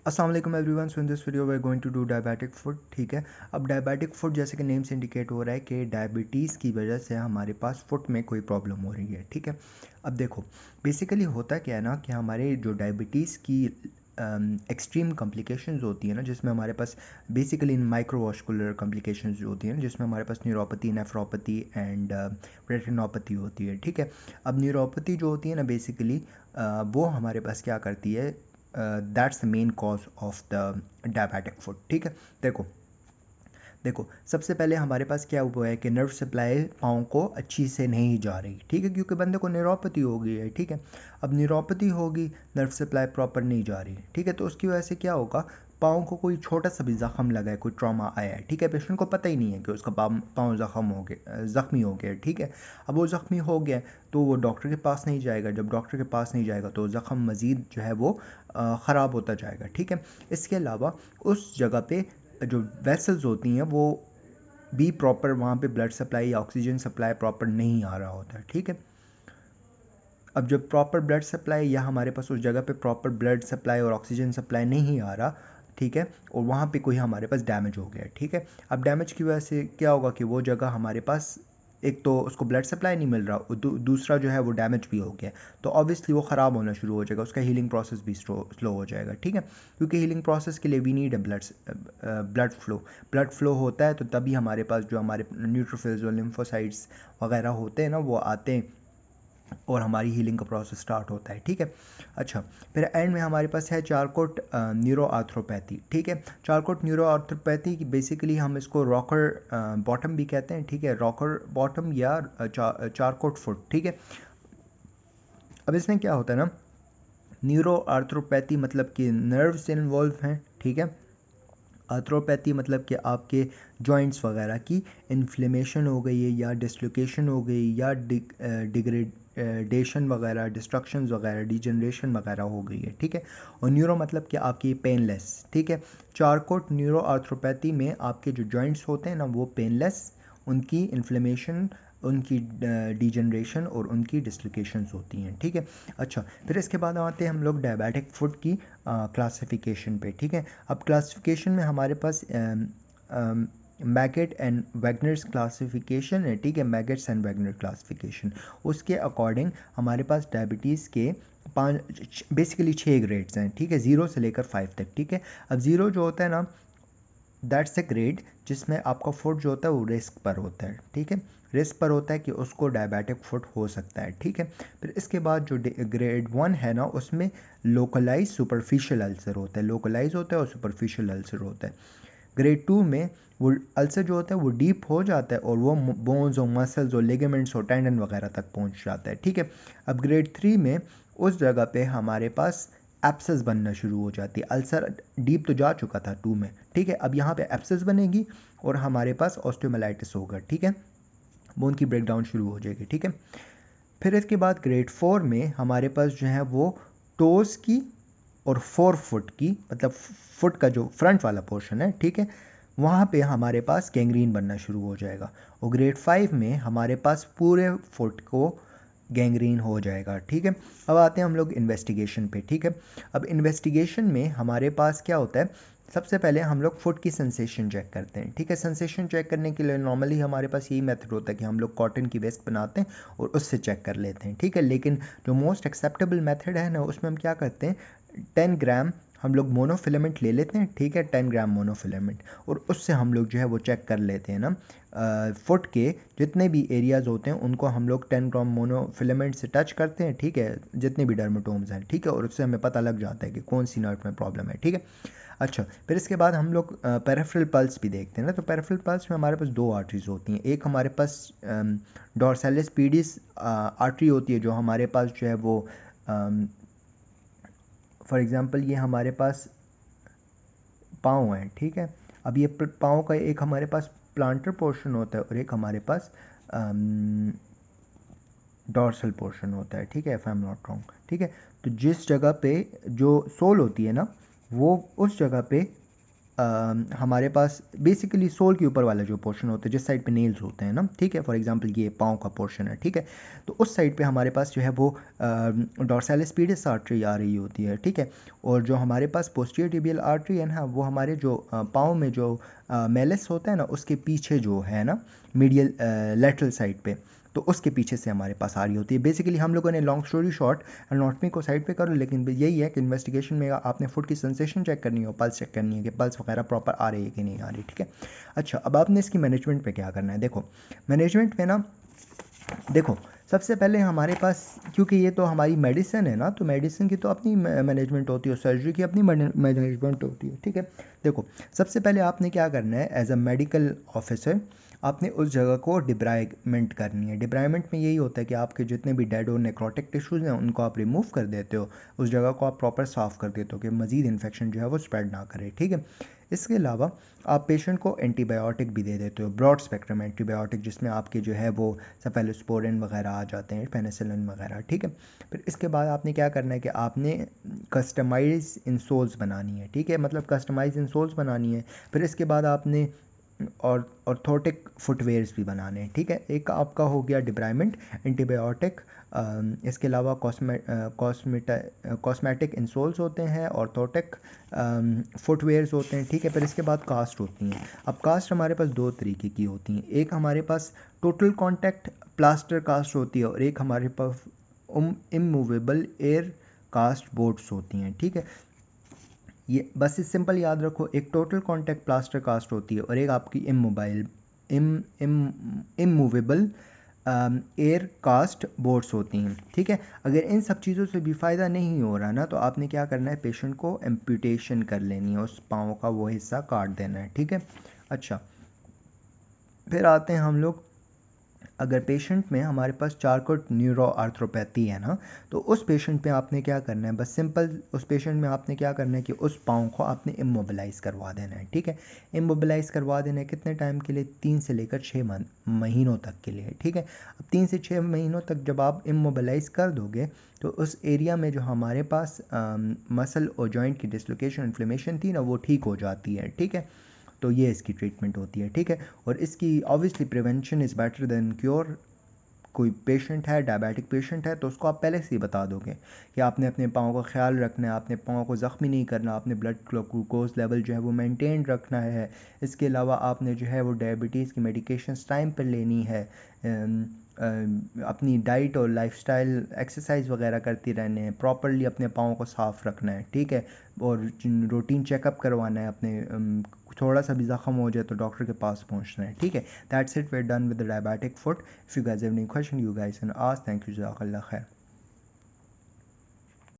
अस्सलाम वालेकुम everyone. So in this video we are going to do diabetic food. ठीक है, अब डायबिटिक फूड जैसे कि नेम से इंडिकेट हो रहा है कि डायबिटीज़ की वजह से हमारे पास फुट में कोई प्रॉब्लम हो रही है। ठीक है, अब देखो बेसिकली होता क्या है ना कि हमारे जो डायबिटीज़ की एक्सट्रीम कॉम्प्लिकेशंस होती है ना, जिसमें हमारे पास बेसिकली माइक्रोवास्कुलर कॉम्प्लिकेशंस जो होती हैं ना, जिसमें हमारे पास न्यूरोपैथी, नेफ्रोपैथी एंड रेटिनोपैथी होती है। ठीक है, अब न्यूरोपैथी जो होती है ना बेसिकली वो हमारे पास क्या करती है, that's the main cause of the diabetic foot. ठीक है, देखो देखो सबसे पहले हमारे पास क्या हुआ है कि नर्व सप्लाई पाँव को अच्छी से नहीं जा रही। ठीक है, क्योंकि बंदे को न्यूरोपैथी हो गई है। ठीक है, अब न्यूरोपैथी होगी, नर्व सप्लाई प्रॉपर नहीं जा रही। ठीक है, तो उसकी वजह से क्या होगा, पाँव को कोई छोटा सा भी ज़ख्म लगा है, कोई ट्रॉमा आया है। ठीक है, पेशेंट को पता ही नहीं है कि उसका पाँव ज़ख्म हो गया, ज़ख्मी हो गया। ठीक है, अब वो ज़ख्मी हो गया तो वो डॉक्टर के पास नहीं जाएगा। जब डॉक्टर के पास नहीं जाएगा तो ज़ख्म मज़ीद जो है वो ख़राब होता जाएगा। ठीक है, इसके अलावा उस जगह पे जो वेसल्स होती हैं वो भी प्रॉपर, वहाँ पे ब्लड सप्लाई या ऑक्सीजन सप्लाई प्रॉपर नहीं आ रहा होता है। ठीक है, अब जब प्रॉपर ब्लड सप्लाई या हमारे पास उस जगह पे प्रॉपर ब्लड सप्लाई और ऑक्सीजन सप्लाई नहीं आ रहा, ठीक है, और वहाँ पे कोई हमारे पास डैमेज हो गया। ठीक है, अब डैमेज की वजह से क्या होगा कि वो जगह हमारे पास, एक तो उसको ब्लड सप्लाई नहीं मिल रहा और दूसरा जो है वो डैमेज भी हो गया, तो ऑब्वियसली वो ख़राब होना शुरू हो जाएगा, उसका हीलिंग प्रोसेस भी स्लो हो जाएगा। ठीक है, क्योंकि हीलिंग प्रोसेस के लिए वी नीड ब्लड फ्लो होता है, तो तभी हमारे पास जो हमारे न्यूट्रोफिल्स और लिम्फोसाइट्स वगैरह होते हैं ना, वो आते हैं और हमारी हीलिंग का प्रोसेस स्टार्ट होता है। ठीक है, अच्छा, फिर एंड में हमारे पास है चारकोट न्यूरो आर्थ्रोपैथी। ठीक है, चारकोट न्यूरो आर्थ्रोपैथी की बेसिकली हम इसको रॉकर बॉटम भी कहते हैं। ठीक है, रॉकर बॉटम या चारकोट फुट। ठीक है, अब इसमें क्या होता है ना, न्यूरो आर्थ्रोपैथी मतलब कि नर्व से इन्वॉल्व हैं। ठीक है, आर्थ्रोपैथी मतलब कि आपके जॉइंट्स वगैरह की इन्फ्लेमेशन हो गई है या डिसलोकेशन हो गई या डिग्रेडेशन वगैरह, डिस्ट्रक्शंस वगैरह, डिजनरेशन वगैरह हो गई है। ठीक है, और न्यूरो मतलब कि आपकी पेनलेस। ठीक है, चारकोट न्यूरो आर्थ्रोपैथी में आपके जो जॉइंट्स होते हैं ना वो पेनलेस, उनकी इन्फ्लेमेशन, उनकी डिजनरेशन और उनकी डिसलोकेशंस होती हैं। ठीक है, अच्छा, फिर इसके बाद आते हैं हम लोग डायबिटिक फुट की क्लासिफिकेशन पे। ठीक है, अब क्लासिफिकेशन में हमारे पास मैगेट एंड वैगनर्स क्लासिफिकेशन है। ठीक है, मैगेट्स एंड वैगनर क्लासिफिकेशन, उसके अकॉर्डिंग हमारे पास डायबिटीज़ के पाँच बेसिकली 6 ग्रेड्स हैं। ठीक है, 0 से लेकर 5 तक। ठीक है, अब 0 जो होता है ना, दैट्स अ ग्रेड जिसमें आपका फुट जो होता है वो रिस्क पर होता है। ठीक है, रिस्क पर होता है कि उसको डायबिटिक फुट हो सकता है। ठीक है, फिर इसके बाद जो ग्रेड 1 है ना, उसमें लोकलाइज सुपरफिशियल अल्सर होता है, लोकलाइज होता है और सुपरफिशियल अल्सर होता है। ग्रेड 2 में वो अल्सर जो होता है वो डीप हो जाता है और वो बोन्स और मसल्स और लिगामेंट्स और टेंडन वगैरह तक पहुंच जाता है। ठीक है, अब ग्रेड 3 में उस जगह पे हमारे पास एप्सिस बनना शुरू हो जाती है। अल्सर डीप तो जा चुका था 2 में। ठीक है, अब यहाँ पे एप्सिस बनेगी और हमारे पास ऑस्टियोमाइलाइटिस होगा। ठीक है, बोन की ब्रेकडाउन शुरू हो जाएगी। ठीक है, फिर इसके बाद ग्रेड 4 में हमारे पास जो है वो टोस की और 4 फुट की, मतलब फुट का जो फ्रंट वाला पोर्शन है, ठीक है, वहाँ पे हमारे पास गैंग्रीन बनना शुरू हो जाएगा। और ग्रेड 5 में हमारे पास पूरे फुट को गैंग्रीन हो जाएगा। ठीक है, अब आते हैं हम लोग इन्वेस्टिगेशन पे। ठीक है, अब इन्वेस्टिगेशन में हमारे पास क्या होता है, सबसे पहले हम लोग फुट की सेंसेशन चेक करते हैं। ठीक है, सेंसेशन चेक करने के लिए नॉर्मली हमारे पास यही मेथड होता है कि हम लोग कॉटन की वेस्ट बनाते हैं और उससे चेक कर लेते हैं। ठीक है, लेकिन जो मोस्ट एक्सेप्टेबल मेथड है ना, उसमें हम क्या करते हैं, 10 ग्राम हम लोग मोनोफिलामेंट ले लेते हैं। ठीक है, 10 ग्राम मोनोफिलामेंट, और उससे हम लोग जो है वो चेक कर लेते हैं ना, फुट के जितने भी एरियाज़ होते हैं उनको हम लोग 10 ग्राम मोनोफिलामेंट से टच करते हैं। ठीक है, जितने भी डर्मेटोम्स हैं। ठीक है, और उससे हमें पता लग जाता है कि कौन सी नर्व में प्रॉब्लम है। ठीक है, अच्छा, फिर इसके बाद हम लोग पेरिफेरल पल्स भी देखते हैं ना, तो पेरिफेरल पल्स में हमारे पास 2 आर्टरीज होती हैं। एक हमारे पास डॉर्सैलिस पीडिस आर्टरी होती है, जो हमारे पास जो है वो फॉर एग्ज़ाम्पल ये हमारे पास पाँव है। ठीक है, अब ये पाँव का एक हमारे पास प्लांटर पोर्शन होता है और एक हमारे पास डॉर्सल पोर्शन होता है। ठीक है, if I am not wrong. ठीक है, तो जिस जगह पे जो सोल होती है ना, वो उस जगह पे हमारे पास बेसिकली सोल के ऊपर वाला जो पोर्शन होता है जिस साइड पे नेल्स होते हैं ना, ठीक है, फॉर एग्जांपल ये पाँव का पोर्शन है, ठीक है, तो उस साइड पे हमारे पास जो है वो डॉर्सैलिस पीडियस आर्टरी आ रही होती है, ठीक है, और जो हमारे पास पोस्टीरियर टिबियल आर्टरी है ना, वो हमारे जो पाँव में जो मेलिस होता है ना उसके पीछे जो है ना मीडियल लेटरल साइड पे, तो उसके पीछे से हमारे पास आ रही होती है। बेसिकली हम लोगों ने लॉन्ग स्टोरी शॉर्ट एनाटॉमी को साइड पे करो, लेकिन यही है कि इन्वेस्टिगेशन में आपने फुट की सेंसेशन चेक करनी हो, पल्स चेक करनी है कि पल्स वगैरह प्रॉपर आ रही है कि नहीं आ रही, ठीक है। अच्छा, अब आपने इसकी मैनेजमेंट पे क्या करना है। देखो मैनेजमेंट में ना, देखो सबसे पहले हमारे पास, क्योंकि ये तो हमारी मेडिसिन है ना, तो मेडिसिन की तो अपनी मैनेजमेंट होती है, सर्जरी की अपनी मैनेजमेंट होती है, ठीक है। देखो सबसे पहले आपने क्या करना है, एज अ मेडिकल ऑफिसर आपने उस जगह को डिब्राइमेंट करनी है। डिब्राइमेंट में यही होता है कि आपके जितने भी डेड और नेक्रोटिक टिश्यूज़ हैं उनको आप रिमूव कर देते हो, उस जगह को आप प्रॉपर साफ़ कर देते हो कि मज़ीद इन्फेक्शन जो है वो स्प्रेड ना करे, ठीक है। इसके अलावा आप पेशेंट को एंटीबायोटिक भी दे देते हो, ब्रॉड स्पेक्ट्रम एंटीबायोटिक, जिसमें आपके जो है वो सेफेलोस्पोरिन वगैरह आ जाते हैं, पेनिसिलिन वगैरह, ठीक है। फिर इसके बाद आपने क्या करना है कि आपने कस्टमाइज इंसोल्स बनानी है, ठीक है, मतलब कस्टमाइज इंसोल्स बनानी है। फिर इसके बाद आपने और ऑर्थोटिक फुटवेयर्स भी बनाने हैं, ठीक है। एक आपका हो गया डिब्राइमेंट, एंटीबायोटिक, इसके अलावा कॉस्मेटिक इंसोल्स होते हैं, ऑर्थोटिक फुटवेयर्स होते हैं, ठीक है। फिर इसके बाद कास्ट होती हैं। अब कास्ट हमारे पास दो तरीके की होती हैं, एक हमारे पास टोटल कॉन्टैक्ट प्लास्टर कास्ट होती है और एक हमारे पास इमूवेबल एयर कास्ट बोर्ड्स होती हैं, ठीक है। ये बस इस सिंपल याद रखो, एक टोटल कॉन्टैक्ट प्लास्टर कास्ट होती है और एक आपकी इमूवेबल एयर कास्ट बोर्ड्स होती हैं, ठीक है। अगर इन सब चीज़ों से भी फ़ायदा नहीं हो रहा ना, तो आपने क्या करना है, पेशेंट को एम्पुटेशन कर लेनी है, उस पाँव का वो हिस्सा काट देना है, ठीक है। अच्छा, फिर आते हैं हम लोग, अगर पेशेंट में हमारे पास चारकोट न्यूरो आर्थ्रोपैथी है ना, तो उस पेशेंट पे आपने क्या करना है, बस सिंपल उस पेशेंट में आपने क्या करना है कि उस पाँव को आपने इमोबिलाइज करवा देना है, ठीक है। इमोबिलाइज करवा देना है कितने टाइम के लिए, 3 से लेकर 6 महीनों तक के लिए, ठीक है। अब 3 से 6 महीनों तक जब आप इमोबिलाइज कर दोगे तो उस एरिया में जो हमारे पास मसल और जॉइंट की डिसलोकेशन इन्फ्लेमेशन थी ना, वो ठीक हो जाती है, ठीक है। तो ये इसकी ट्रीटमेंट होती है, ठीक है। और इसकी obviously prevention is better than cure. कोई पेशेंट है, डायबिटिक पेशेंट है, तो उसको आप पहले से ही बता दोगे कि आपने अपने पाँव का ख्याल रखना है, आपने पाँव को ज़ख्मी नहीं करना, आपने ब्लड ग्लूकोज लेवल जो है वो मेंटेन रखना है। इसके अलावा आपने जो है वो डायबिटीज़ की मेडिकेशंस टाइम पर लेनी है, अपनी डाइट और लाइफस्टाइल एक्सरसाइज वगैरह करती रहने हैं, प्रॉपरली अपने पाँव को साफ़ रखना है, ठीक है। और रूटीन चेकअप करवाना है अपने, थोड़ा सा भी ज़ख्म हो जाए तो डॉक्टर के पास पहुंचना है, ठीक है। That's it, we are done with the diabetic foot. If you guys have any question, you guys can ask. Thank you, जज़ाकल्लाह खैर।